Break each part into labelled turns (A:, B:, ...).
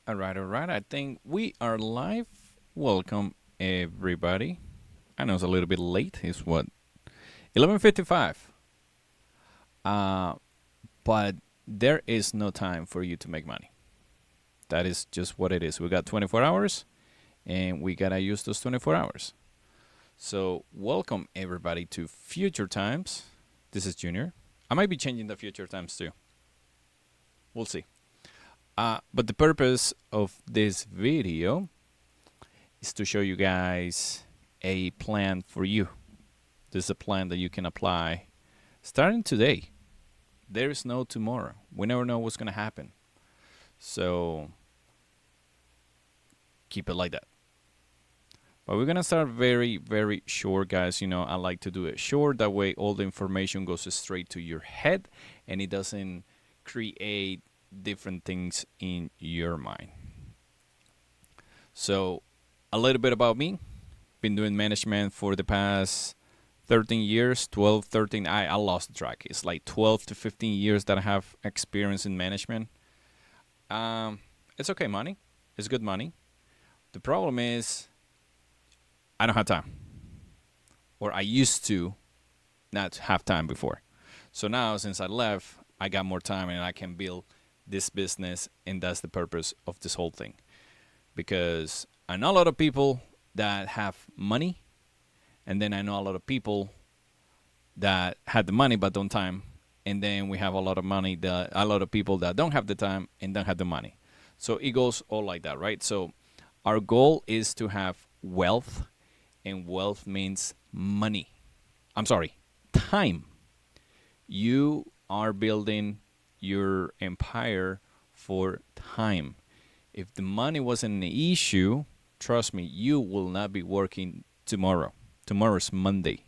A: All right. I think we are live. Welcome everybody. I know it's a little bit late. It's what 11:55. Uh, but there is no time for you to make money. That is just what it is. We got 24 hours, and we gotta use those 24 hours. So welcome everybody to Future Times. This is Junior. I might be changing the Future Times too. We'll see. But the purpose of this video is to show you guys a plan for you. This is a plan that you can apply starting today. There is no tomorrow. We never know what's going to happen. So keep it like that. But we're going to start very, very short, guys. You know, I like to do it short. That way all the information goes straight to your head and it doesn't create different things in your mind. So a little bit about me. Been doing management for the past 13 years, 12, 13. I lost track. It's like 12 to 15 years that I have experience in management. It's okay money. It's good money. The problem is I don't have time. Or I used to not have time before. So now since I left, I got more time and I can build this business, and that's the purpose of this whole thing. Because I know a lot of people that have money, and then I know a lot of people that had the money but don't time, and then we have a lot of people that don't have the time and don't have the money. So it goes all like that, right? So our goal is to have wealth, and wealth means money. I'm sorry, time. You are building your empire for time. If the money wasn't an issue, trust me, you will not be working tomorrow. Tomorrow's Monday.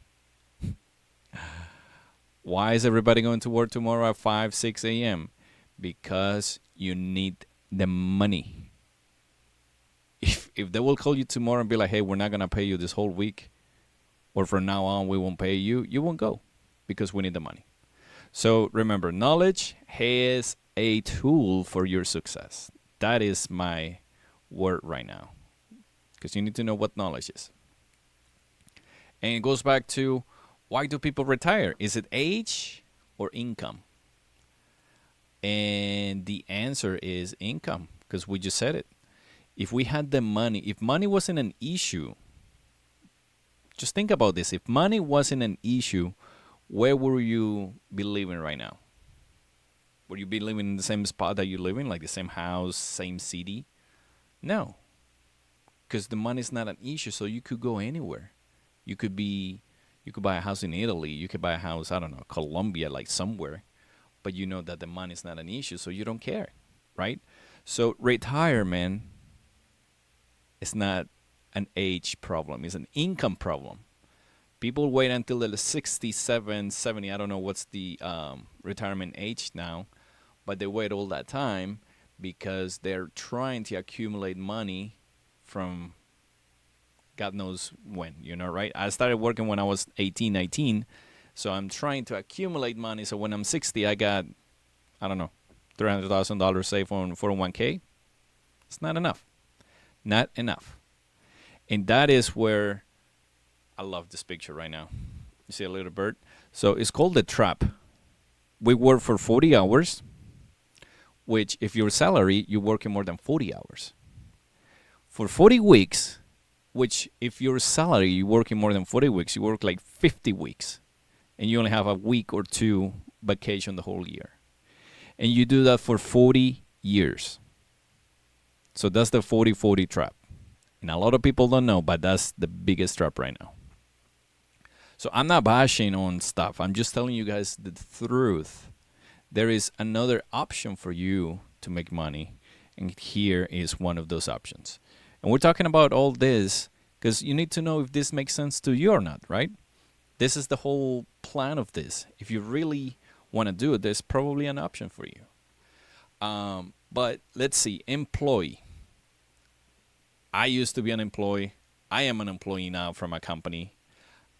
A: Why is everybody going to work tomorrow at 5, 6 a.m.? Because you need the money. If they will call you tomorrow and be like, hey, we're not going to pay you this whole week, or from now on we won't pay you, you won't go because we need the money. So remember, knowledge is a tool for your success. That is my word right now, because you need to know what knowledge is. And it goes back to, why do people retire? Is it age or income? And the answer is income, because we just said it. If we had the money, if money wasn't an issue, just think about this. If money wasn't an issue, where would you be living right now? Would you be living in the same spot that you live in, like the same house, same city? No, because the money is not an issue, so you could go anywhere. You could buy a house in Italy. You could buy a house, I don't know, Colombia, like somewhere. But you know that the money is not an issue, so you don't care, right? So retirement is not an age problem. It's an income problem. People wait until they're 67, 70. I don't know what's the retirement age now, but they wait all that time because they're trying to accumulate money from God knows when, right? I started working when I was 18, 19, so I'm trying to accumulate money. So when I'm 60, I got, I don't know, $300,000 saved on 401k. It's not enough. Not enough. And that is where I love this picture right now. You see a little bird? So it's called the trap. We work for 40 hours, which if your salary, you're working more than 40 hours. For 40 weeks, which if your salary, you're working more than 40 weeks, you work like 50 weeks. And you only have a week or two vacation the whole year. And you do that for 40 years. So that's the 40-40 trap. And a lot of people don't know, but that's the biggest trap right now. So I'm not bashing on stuff. I'm just telling you guys the truth. There is another option for you to make money. And here is one of those options. And we're talking about all this because you need to know if this makes sense to you or not, right? This is the whole plan of this. If you really want to do it, there's probably an option for you. But let's see, employee. I used to be an employee. I am an employee now from a company.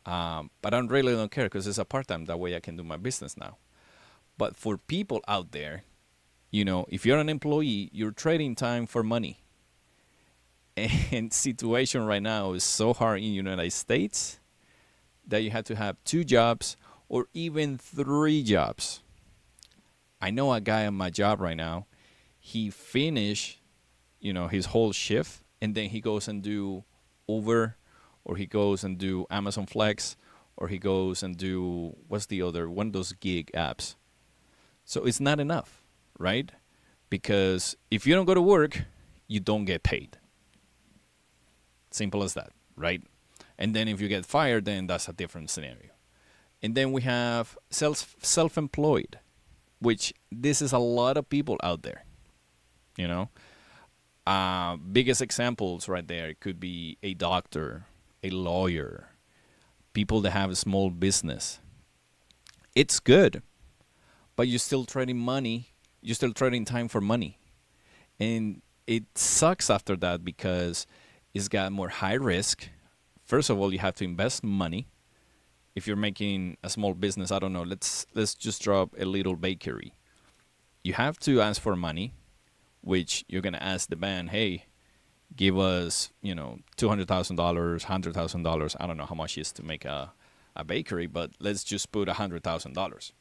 A: But I really don't care because it's a part-time. That way I can do my business now. But for people out there, if you're an employee, you're trading time for money. And situation right now is so hard in the United States that you have to have 2 jobs or even 3 jobs. I know a guy on my job right now, he finished, his whole shift, and then he goes and do Uber, or he goes and do Amazon Flex, or he goes and do, what's the other, one of those gig apps. So it's not enough, right? Because if you don't go to work, you don't get paid. Simple as that, right? And then if you get fired, then that's a different scenario. And then we have self-employed, which this is a lot of people out there, biggest examples right there could be a doctor, a lawyer, people that have a small business. It's good, but you're still trading money. You're still trading time for money. And it sucks after that because it's got more high risk. First of all, you have to invest money. If you're making a small business, I don't know, let's just drop a little bakery. You have to ask for money, which you're going to ask the bank, hey, give us, $200,000, $100,000. I don't know how much it is to make a bakery, but let's just put $100,000.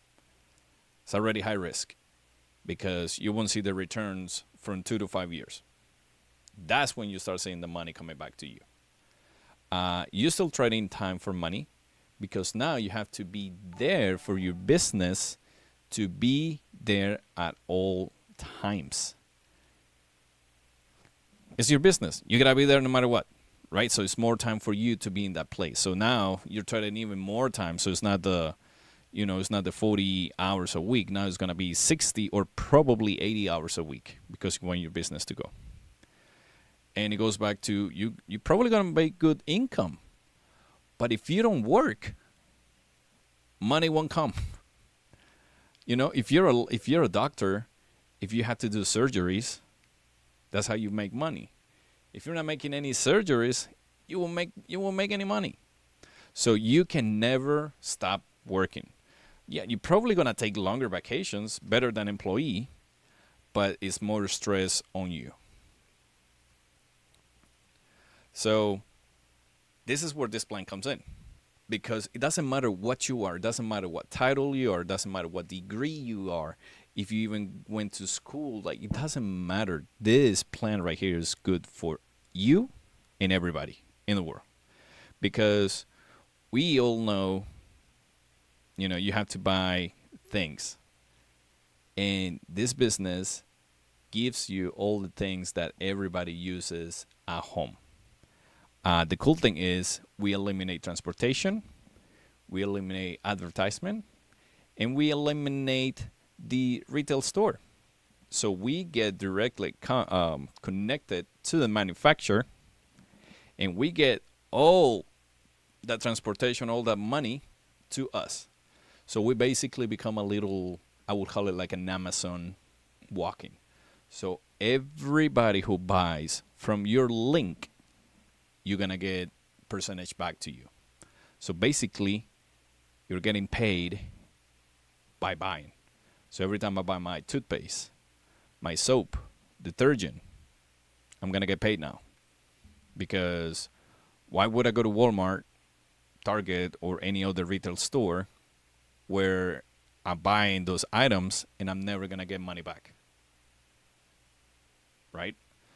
A: It's already high risk because you won't see the returns from 2 to 5 years. That's when you start seeing the money coming back to you. You're still trading time for money because now you have to be there for your business to be there at all times. It's your business. You got to be there no matter what, right? So it's more time for you to be in that place. So now you're trading even more time. So it's not the 40 hours a week. Now it's going to be 60 or probably 80 hours a week because you want your business to go. And it goes back to you're probably going to make good income. But if you don't work, money won't come. If you're a doctor, if you have to do surgeries, that's how you make money. If you're not making any surgeries, you won't make any money. So you can never stop working. Yeah, you're probably going to take longer vacations, better than employee, but it's more stress on you. So this is where this plan comes in, because it doesn't matter what you are. It doesn't matter what title you are. It doesn't matter what degree you are. If you even went to school, it doesn't matter. This plan right here is good for you and everybody in the world, because we all know, you have to buy things, and this business gives you all the things that everybody uses at home. The cool thing is we eliminate transportation, we eliminate advertisement, and we eliminate the retail store. So we get directly connected to the manufacturer, and we get all that transportation, all that money to us. So we basically become a little, I would call it like an Amazon walking. So everybody who buys from your link, you're going to get percentage back to you. So basically, you're getting paid by buying. So every time I buy my toothpaste, my soap, detergent, I'm going to get paid now. Because why would I go to Walmart, Target, or any other retail store where I'm buying those items and I'm never going to get money back? Right?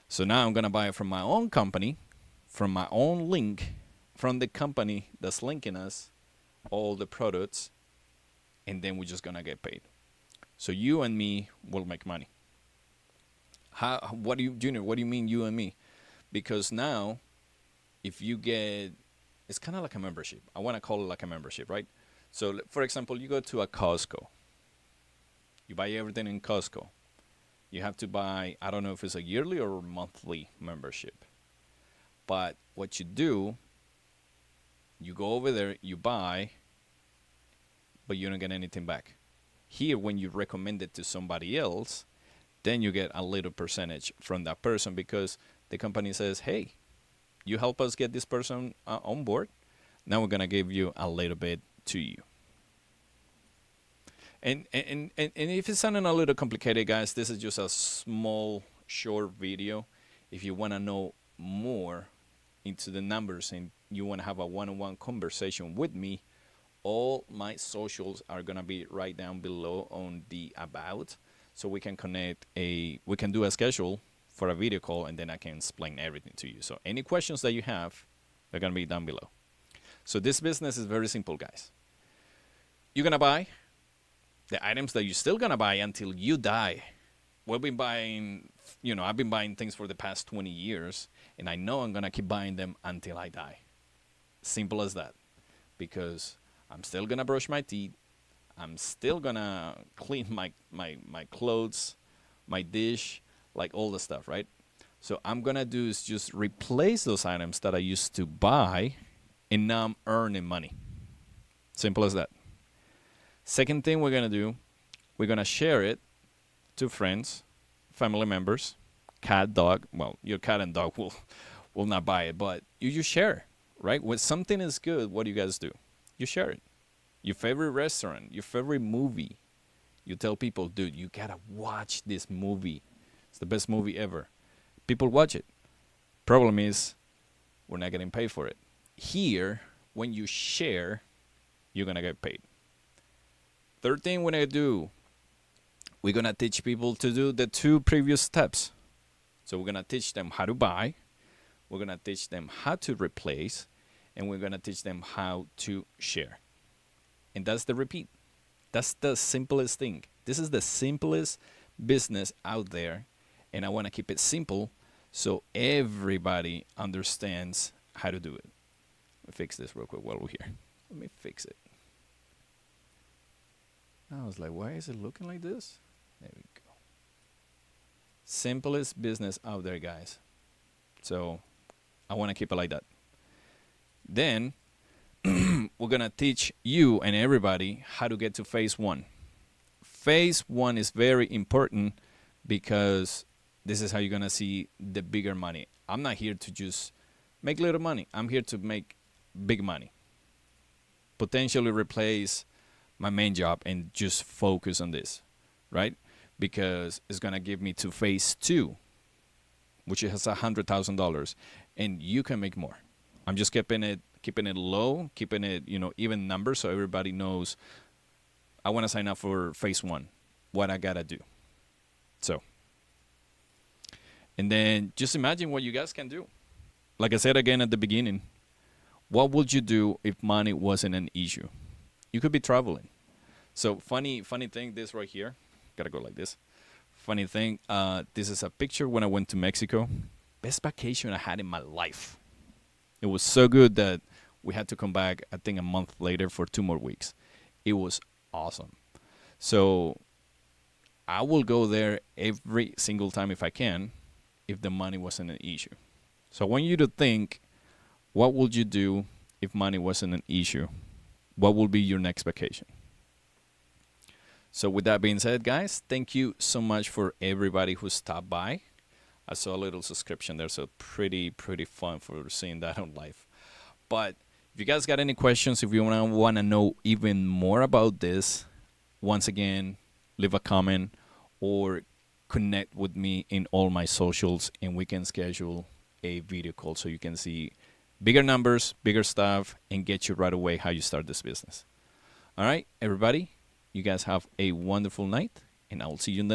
A: So now I'm going to buy it from my own company, from my own link, from the company that's linking us all the products, and then we're just going to get paid. So you and me will make money. Junior, what do you mean you and me? Because now, if you get, it's kind of like a membership. I want to call it like a membership, right? So, for example, you go to a Costco. You buy everything in Costco. You have to buy, I don't know if it's a yearly or monthly membership. But what you do, you go over there, you buy, but you don't get anything back. Here, when you recommend it to somebody else, then you get a little percentage from that person, because the company says, hey, you help us get this person on board. Now we're going to give you a little bit to you. And if it's sounding a little complicated, guys, this is just a small, short video. If you want to know more into the numbers and you want to have a one-on-one conversation with me, all my socials are gonna be right down below on the about, so we can we can do a schedule for a video call, and then I can explain everything to you. So any questions that you have, they're gonna be down below. So this business is very simple, guys. You're gonna buy the items that you're still gonna buy until you die. We've been buying, I've been buying things for the past 20 years, and I know I'm gonna keep buying them until I die. Simple as that. Because I'm still gonna brush my teeth. I'm still gonna clean my clothes, my dish, like all the stuff, right? So I'm gonna do is just replace those items that I used to buy, and now I'm earning money. Simple as that. Second thing we're gonna do, we're gonna share it to friends, family members, cat, dog. Well, your cat and dog will not buy it, but you just share, right? When something is good, what do you guys do? You share it. Your favorite restaurant, your favorite movie. You tell people, dude, you gotta watch this movie. It's the best movie ever. People watch it. Problem is, we're not getting paid for it. Here, when you share, you're gonna get paid. Third thing we're gonna do, we're gonna teach people to do the 2 previous steps. So we're gonna teach them how to buy, we're gonna teach them how to replace, and we're gonna teach them how to share. And that's the repeat. That's the simplest thing. This is the simplest business out there, and I wanna keep it simple so everybody understands how to do it. Let me fix this real quick while we're here. Let me fix it. I was like, why is it looking like this? There we go. Simplest business out there, guys. So I want to keep it like that. Then we're going to teach you and everybody how to get to phase 1. Phase 1 is very important because this is how you're going to see the bigger money. I'm not here to just make little money. I'm here to make big money. Potentially replace my main job and just focus on this, right? Because it's going to give me to phase 2, which has $100,000, and you can make more. I'm just keeping it low, keeping it, even numbers, so everybody knows I want to sign up for phase 1, what I got to do. So, and then just imagine what you guys can do. Like I said again at the beginning, what would you do if money wasn't an issue? You could be traveling. So funny thing, this right here, gotta go like this. Funny thing, this is a picture when I went to Mexico. Best vacation I had in my life. It was so good that we had to come back, I think, a month later for 2 more weeks. It was awesome. So I will go there every single time if I can, if the money wasn't an issue. So I want you to think, what would you do if money wasn't an issue? What will be your next vacation? So with that being said, guys, thank you so much for everybody who stopped by. I saw a little subscription there, so pretty fun for seeing that on live. But if you guys got any questions, if you want to know even more about this, once again, leave a comment or connect with me in all my socials, and we can schedule a video call so you can see bigger numbers, bigger stuff, and get you right away how you start this business. All right, everybody, you guys have a wonderful night, and I will see you in the next.